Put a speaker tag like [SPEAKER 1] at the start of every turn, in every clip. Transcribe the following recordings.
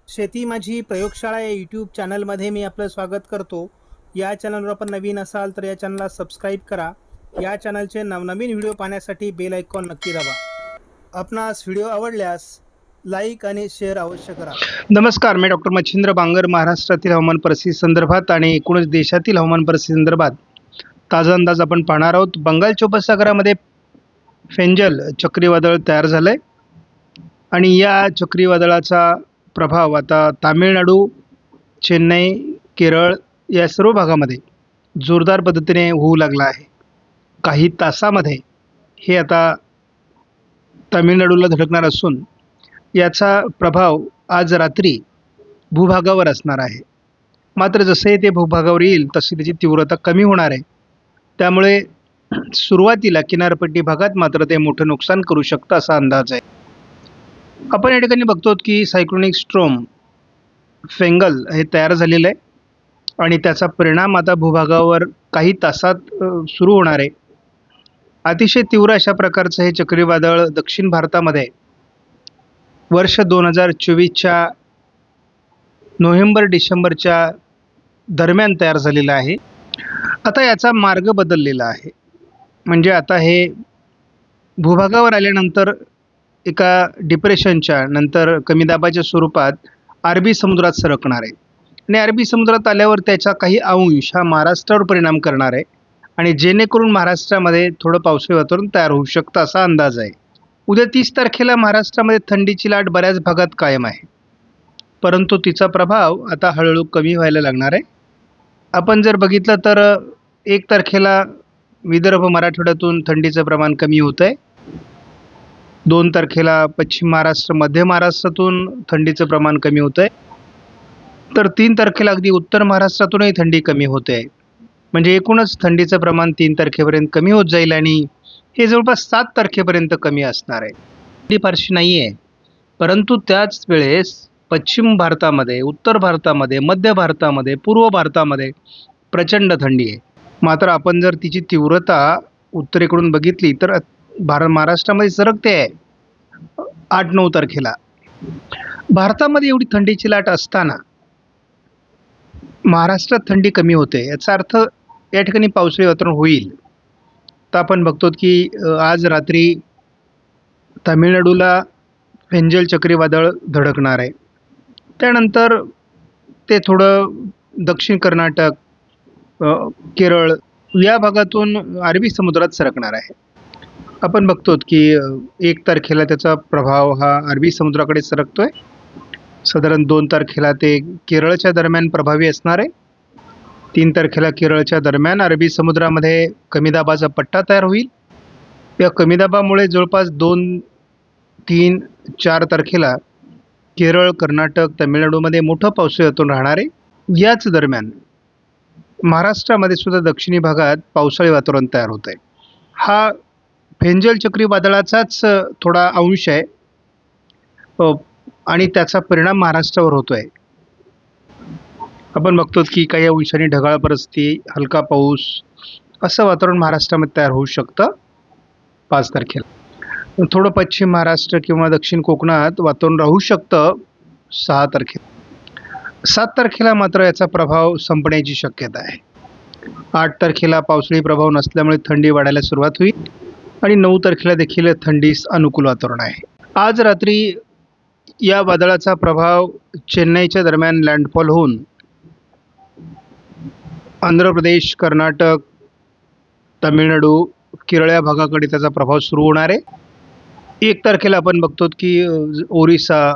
[SPEAKER 1] शेती माझी प्रयोगशाळा या यूट्यूब चॅनलमध्ये मी आपलं स्वागत करतो. या चॅनलवर आपण नवीन असाल तर या चॅनलला सबस्क्राईब करा. या चॅनलचे नवनवीन व्हिडिओ पाहण्यासाठी बेल आयकॉन नक्की दाबा. आपणास व्हिडिओ आवडल्यास लाईक आणि शेअर अवश्य करा.
[SPEAKER 2] नमस्कार, मी डॉक्टर मच्छिंद्र बांगर. महाराष्ट्रातील हवामान परिस्थिती संदर्भात आणि एकूणच देशातील हवामान परिस्थिती संदर्भात ताजा अंदाज आपण पाहणार आहोत. बंगालच्या उपसागरामध्ये फेंजल चक्रीवादळ तयार झालं आहे आणि या चक्रीवादळाचा प्रभाव आता तामिळनाडू, चेन्नई, केरळ या सर्व भागामध्ये जोरदार पद्धतीने होऊ लागला आहे. काही तासामध्ये हे आता तामिळनाडूला धडकणार असून याचा प्रभाव आज रात्री भूभागावर असणार आहे. मात्र जसे ते भूभागावर येईल तशी त्याची तीव्रता कमी होणार आहे. त्यामुळे सुरुवातीला किनारपट्टी भागात मात्र ते मोठं नुकसान करू शकतं असा अंदाज आहे. आपण या ठिकाणी बघतो की सायक्लोनिक स्ट्रोम फेंगल हे तयार झालेलं आहे आणि त्याचा परिणाम आता भूभागावर काही तासात सुरू होणार आहे. अतिशय तीव्र अशा प्रकारचं हे चक्रीवादळ दक्षिण भारतामध्ये वर्ष 2024च्या नोव्हेंबर-डिसेंबरच्या दरम्यान तयार झालेला आहे. आता याचा मार्ग बदललेला आहे. म्हणजे आता हे भूभागावर आल्यानंतर एका डिप्रेशनच्या नंतर कमी दाबाच्या स्वरूपात अरबी समुद्रात सरकणार आहे आणि अरबी समुद्रात आल्यावर त्याचा काही अंश हा महाराष्ट्रावर परिणाम करणार आहे आणि जेणेकरून महाराष्ट्रामध्ये थोडं पावसाळी वातावरण तयार होऊ शकतं असा अंदाज आहे. उद्या 30 तारखेला महाराष्ट्रामध्ये थंडीची लाट बऱ्याच भागात कायम आहे, परंतु तिचा प्रभाव आता हळूहळू कमी व्हायला लागणार आहे. आपण जर बघितलं तर 1 तारखेला विदर्भ मराठवाड्यातून थंडीचं प्रमाण कमी होतं आहे. 2 तारखेला पश्चिम महाराष्ट्र, मध्य महाराष्ट्रातून थंडीचं प्रमाण कमी होतं आहे. तर 3 तारखेला अगदी उत्तर महाराष्ट्रातूनही थंडी कमी होते आहे. म्हणजे एकूणच थंडीचं प्रमाण 3 तारखेपर्यंत कमी होत जाईल आणि हे जवळपास 7 तारखेपर्यंत कमी असणार आहे. थंडी फारशी नाही आहे, परंतु त्याच वेळेस पश्चिम भारतामध्ये, उत्तर भारतामध्ये, मध्य भारतामध्ये, पूर्व भारतामध्ये प्रचंड थंडी आहे. मात्र आपण जर तिची तीव्रता उत्तरेकडून बघितली तर महाराष्ट्रामध्ये सरकते आहे 8-9 तारखेला. भारतामध्ये एवढी थंडीची लाट असताना महाराष्ट्रात थंडी कमी होते. याचा अर्थ या ठिकाणी पावसाळी वातावरण होईल. तर आपण बघतो की आज रात्री तामिळनाडूला फेंजल चक्रीवादळ धडकणार आहे. त्यानंतर ते थोडं दक्षिण कर्नाटक, केरळ या भागातून अरबी समुद्रात सरकणार आहे. आपण बघतो की 1 तारखेला त्याचा प्रभाव हा अरबी समुद्राकडे सरकतोय. साधारण 2 तारखेला ते केरळच्या दरम्यान प्रभावी असणार आहे. 3 तारखेला केरळच्या दरम्यान अरबी समुद्रामध्ये कमी दाबाचा पट्टा तयार होईल. या कमी दाबामुळे जवळपास 2, 3, 4 तारखेला केरळ, कर्नाटक, तामिळनाडूमध्ये मोठं पावसाळी वातावरण राहणार आहे. याच दरम्यान महाराष्ट्रामध्ये सुद्धा दक्षिणी भागात पावसाळी वातावरण तयार होत आहे. हा फेंजल चक्रीवादळाचाच थोडा अंश आहे आणि त्याचा परिणाम महाराष्ट्रावर होतो आहे. आपण बघतो की काही अंशांनी ढगाळ परिस्थिती, हलका पाऊस असं वातावरण महाराष्ट्रामध्ये तयार होऊ शकतं 5 तारखेला. थोडं पश्चिम महाराष्ट्र किंवा दक्षिण कोकणात वातावरण राहू शकतं 6 तारखेला. 7 तारखेला मात्र याचा प्रभाव संपण्याची शक्यता आहे. 8 तारखेला पावसाळी प्रभाव नसल्यामुळे थंडी वाढायला सुरुवात होईल आणि 9 तारखेला देखील थंडीस अनुकूल वातावरण आहे. आज रात्री या वादळाचा प्रभाव चेन्नईच्या दरम्यान लँडफॉल होऊन आंध्र प्रदेश, कर्नाटक, तामिळनाडू, केरळ या भागाकडे त्याचा प्रभाव सुरू होणार आहे. 1 तारखेला आपण बघतो की ओरिसा,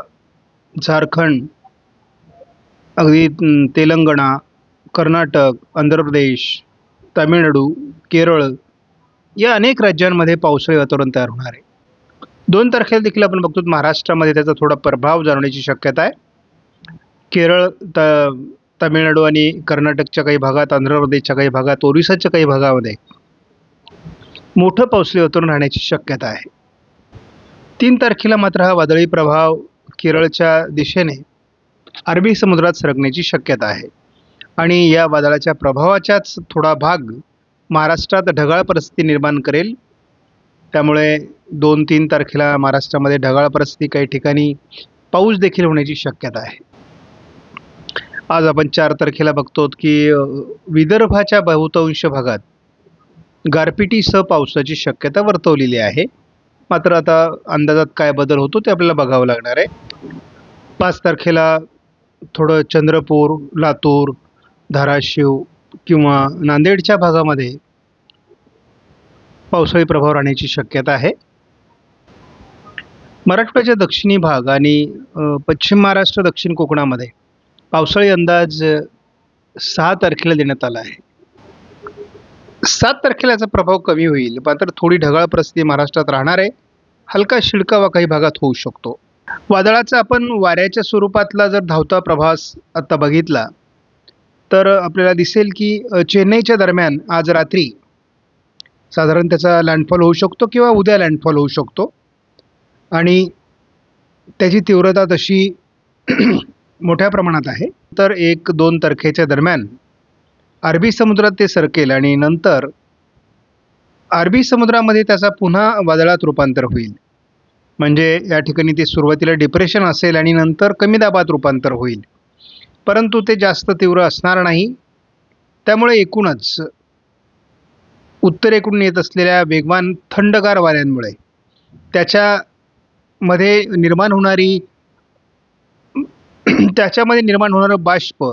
[SPEAKER 2] झारखंड, अगदी तेलंगणा, कर्नाटक, आंध्र प्रदेश, तामिळनाडू, केरळ या अनेक राज्यांमध्ये पावसाळी वातावरण तयार होणार आहे. 2 तारखेला देखील आपण बघतो महाराष्ट्रामध्ये त्याचा थोडा प्रभाव जाणवण्याची शक्यता आहे. केरळ, तामिळनाडू आणि कर्नाटकच्या काही भागात, आंध्र प्रदेशच्या काही भागात, ओरिसाच्या काही भागामध्ये मोठं पावसाळी वातावरण राहण्याची शक्यता आहे. 3 तारखेला मात्र हा वादळी प्रभाव केरळच्या दिशेने अरबी समुद्रात सरकण्याची शक्यता आहे आणि या वादळाच्या प्रभावाचाच थोडा भाग महाराष्ट्रात ढगाळ परिस्थिती निर्माण करेल. त्यामुळे 2-3 तारखेला महाराष्ट्रामध्ये ढगाळ परिस्थिती, काही ठिकाणी पाऊस देखील होण्याची शक्यता आहे. आज आपण 4 तारखेला बघतो की विदर्भाच्या बहुतांश भागात गारपिटीसह पावसाची शक्यता वर्तवलेली आहे. मात्र आता अंदाजात काय बदल होतो ते आपल्याला बघावं लागणार आहे. 5 तारखेला थोडं चंद्रपूर, लातूर, धाराशिव किंवा नांदेडच्या भागामध्ये पावसाळी प्रभाव राहण्याची शक्यता आहे. मराठवाड्याच्या दक्षिणी भाग आणि पश्चिम महाराष्ट्र, दक्षिण कोकणामध्ये पावसाळी अंदाज 6 तारखेला देण्यात आला आहे. 7 तारखेला याचा प्रभाव कमी होईल, मात्र थोडी ढगाळ परिस्थिती महाराष्ट्रात राहणार आहे. हलका शिडकावा काही भागात होऊ शकतो. वादळाचा आपण वाऱ्याच्या स्वरूपातला जर धावता प्रवास आता बघितला तर आपल्याला दिसेल की चेन्नईच्या दरम्यान आज रात्री साधारण त्याचा लँडफॉल होऊ शकतो किंवा उद्या लँडफॉल होऊ शकतो आणि त्याची तीव्रता तशी मोठ्या प्रमाणात आहे. तर 1-2 तारखेच्या दरम्यान अरबी समुद्रात ते सरकेल आणि नंतर अरबी समुद्रामध्ये त्याचा पुन्हा वादळात रूपांतर होईल. म्हणजे या ठिकाणी ते सुरुवातीला डिप्रेशन असेल आणि नंतर कमी दाबात रूपांतर होईल, परंतु ते जास्त तीव्र असणार नाही. त्यामुळे एकूणच उत्तरेकडून येत असलेल्या वेगवान थंडगार वाऱ्यांमुळे त्याच्यामध्ये निर्माण होणारं बाष्प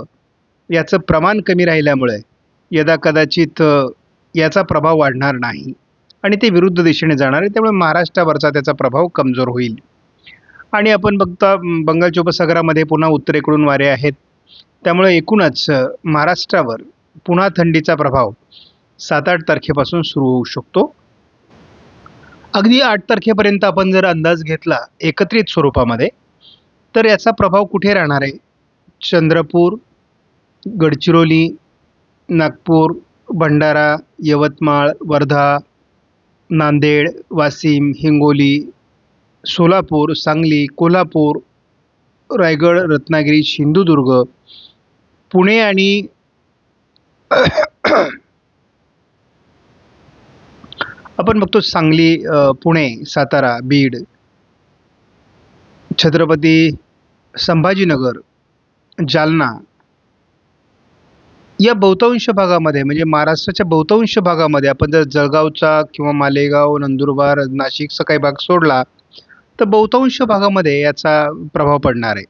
[SPEAKER 2] याचं प्रमाण कमी राहिल्यामुळे यदाकदाचित याचा प्रभाव वाढणार नाही आणि ते विरुद्ध दिशेने जाणार आहे. त्यामुळे महाराष्ट्रावरचा त्याचा प्रभाव कमजोर होईल. आणि आपण बघता बंगालच्या उपसागरामध्ये पुन्हा उत्तरेकडून वारे आहेत. त्यामुळे एकूणच महाराष्ट्रावर पुन्हा थंडीचा प्रभाव 7-8 तारखेपासून सुरू होऊ शकतो. अगदी 8 तारखेपर्यंत आपण जर अंदाज घेतला एकत्रित स्वरूपामध्ये तर याचा प्रभाव कुठे राहणार आहे? चंद्रपूर, गडचिरोली, नागपूर, भंडारा, यवतमाळ, वर्धा, नांदेड, वाशिम, हिंगोली, सोलापूर, सांगली, कोल्हापूर, रायगड, रत्नागिरी, सिंधुदुर्ग, पुणे आणि आपण बघतो सांगली, पुणे, सातारा, बीड, छत्रपती संभाजीनगर, जालना या बहुतांश भागामध्ये म्हणजे महाराष्ट्राच्या बहुतांश भागामध्ये आपण जर जळगावचा किंवा मालेगाव, नंदुरबार, नाशिकचा काही भाग सोडला तर बहुतांश भागामध्ये याचा प्रभाव पडणार आहे.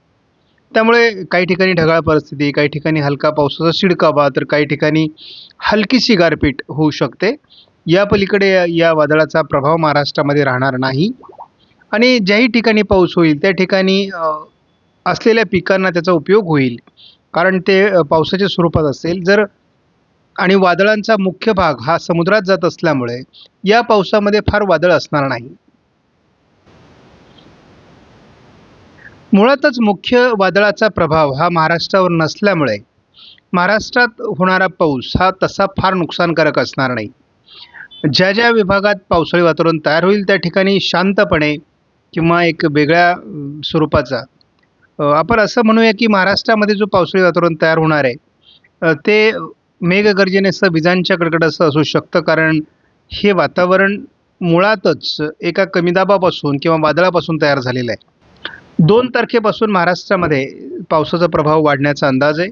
[SPEAKER 2] त्यामुळे काही ठिकाणी ढगाळ परिस्थिती, काही ठिकाणी हलका पावसाचा शिडकावा, तर काही ठिकाणी हलकीशी गारपीट होऊ शकते. या पलीकडे या वादळाचा प्रभाव महाराष्ट्रामध्ये राहणार नाही आणि ज्याही ठिकाणी पाऊस होईल त्या ठिकाणी असलेल्या पिकांना त्याचा उपयोग होईल, कारण ते पावसाच्या स्वरूपात असेल. जर आणि वादळांचा मुख्य भाग हा समुद्रात जात असल्यामुळे या पावसामध्ये फार वादळ असणार नाही. मुळातच मुख्य वादळाचा प्रभाव हा महाराष्ट्रावर नसल्यामुळे महाराष्ट्रात होणारा पाऊस हा तसा फार नुकसानकारक असणार नाही. ज्या ज्या विभागात पावसाळी वातावरण तयार होईल त्या ठिकाणी शांतपणे किंवा एक वेगळ्या स्वरूपाचा आपण असं म्हणूया की महाराष्ट्रामध्ये जो पावसाळी वातावरण तयार होणार आहे ते मेघगर्जनेसह विजांच्या कडकडाटासह असू शकतं, कारण हे वातावरण मुळातच एका कमी दाबापासून किंवा वादळापासून तयार झालेलं आहे. 2 तारखेपासून महाराष्ट्रामध्ये पावसाचा प्रभाव वाढण्याचा अंदाज आहे.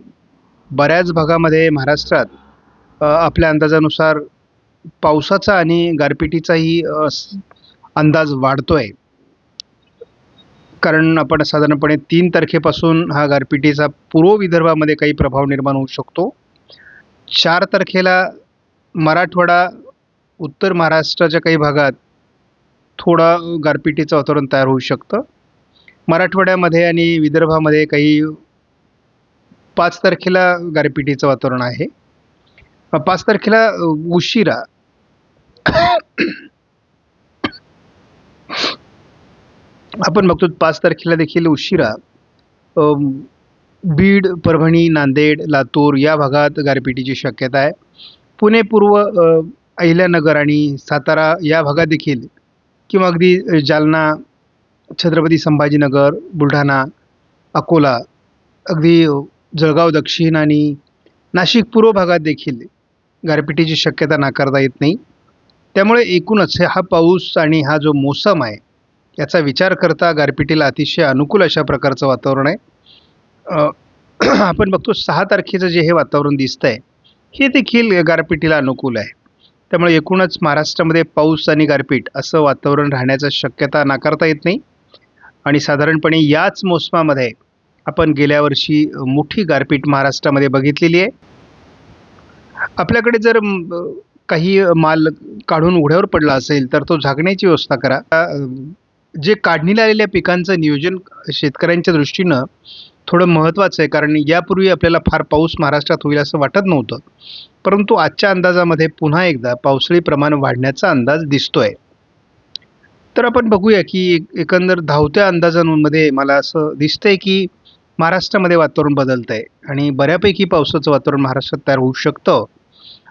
[SPEAKER 2] बऱ्याच भागामध्ये महाराष्ट्रात आपल्या अंदाजानुसार पावसाचा आणि गारपिटीचाही अंदाज वाढतोय, कारण आपण साधारणपणे 3 तारखेपासून हा गारपिटीचा पूर्व विदर्भामध्ये काही प्रभाव निर्माण होऊ शकतो. 4 तारखेला मराठवाडा, उत्तर महाराष्ट्राच्या काही भागात थोडा गारपिटीचं वातावरण तयार होऊ शकतं. मराठवाड्यामध्ये आणि विदर्भामध्ये काही 5 तारखेला गारपिटीचं वातावरण आहे. 5 तारखेला उशिरा आपण बघतो 5 तारखेला देखील उशिरा बीड, परभणी, नांदेड, लातूर या भागात गारपिटीची शक्यता आहे. पुणे पूर्व, अहिल्यानगर आणि सातारा या भागात देखील किंवा अगदी जालना, छत्रपती संभाजीनगर, बुलढाणा, अकोला, अगदी जळगाव दक्षिण आणि नाशिक पूर्व भागात देखील गारपिटीची शक्यता नाकारता येत नाही. त्यामुळे एकूणच हा पाऊस आणि हा जो मोसम आहे याचा विचार करता गारपिटीला अतिशय अनुकूल अशा प्रकारचं वातावरण आहे. आपण बघतो 6 तारखेचं जे हे वातावरण दिसतंय हे देखील गारपिटीला अनुकूल आहे. त्यामुळे एकूणच महाराष्ट्रामध्ये पाऊस आणि गारपीट असं वातावरण राहण्याची शक्यता नाकारता येत नाही. आणि साधारणपणे याच मोसमामध्ये आपण गेल्या वर्षी मोठी गारपीट महाराष्ट्रामध्ये बघितलेली आहे. आपल्याकडे जर काही माल काढून उघड्यावर पडला असेल तर तो झाकण्याची व्यवस्था करा. जे काढणीला आलेल्या पिकांचं नियोजन शेतकऱ्यांच्या दृष्टीनं थोडं महत्त्वाचं आहे, कारण यापूर्वी आपल्याला फार पाऊस महाराष्ट्रात होईल असं वाटत नव्हतं, परंतु आजच्या अंदाजामध्ये पुन्हा एकदा पावसाळी प्रमाण वाढण्याचा अंदाज दिसतोय. तर आपण बघूया की एकंदर धावत्या अंदाजांमध्ये मला असं दिसतंय की महाराष्ट्रामध्ये वातावरण बदलतंय आणि बऱ्यापैकी पावसाचं वातावरण महाराष्ट्रात तयार होऊ शकतं.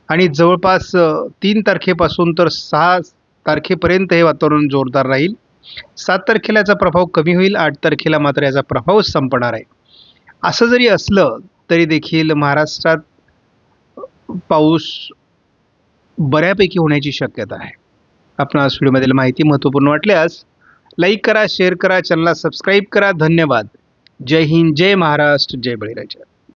[SPEAKER 2] आणि जवळपास 3 तारखेपासून तर 6 तारखेपर्यंत हे वातावरण जोरदार राहील. 7 तारखेला याचा प्रभाव कमी होईल. 8 तारखेला मात्र याचा प्रभावच संपणार आहे. असं जरी असलं तरी देखील महाराष्ट्रात पाऊस बऱ्यापैकी होण्याची शक्यता आहे. आपणास व्हिडिओमधील माहिती महत्त्वपूर्ण वाटल्यास लाईक करा, शेअर करा, चॅनलला सबस्क्राईब करा. धन्यवाद. जय हिंद, जय महाराष्ट्र, जय बळीराजा.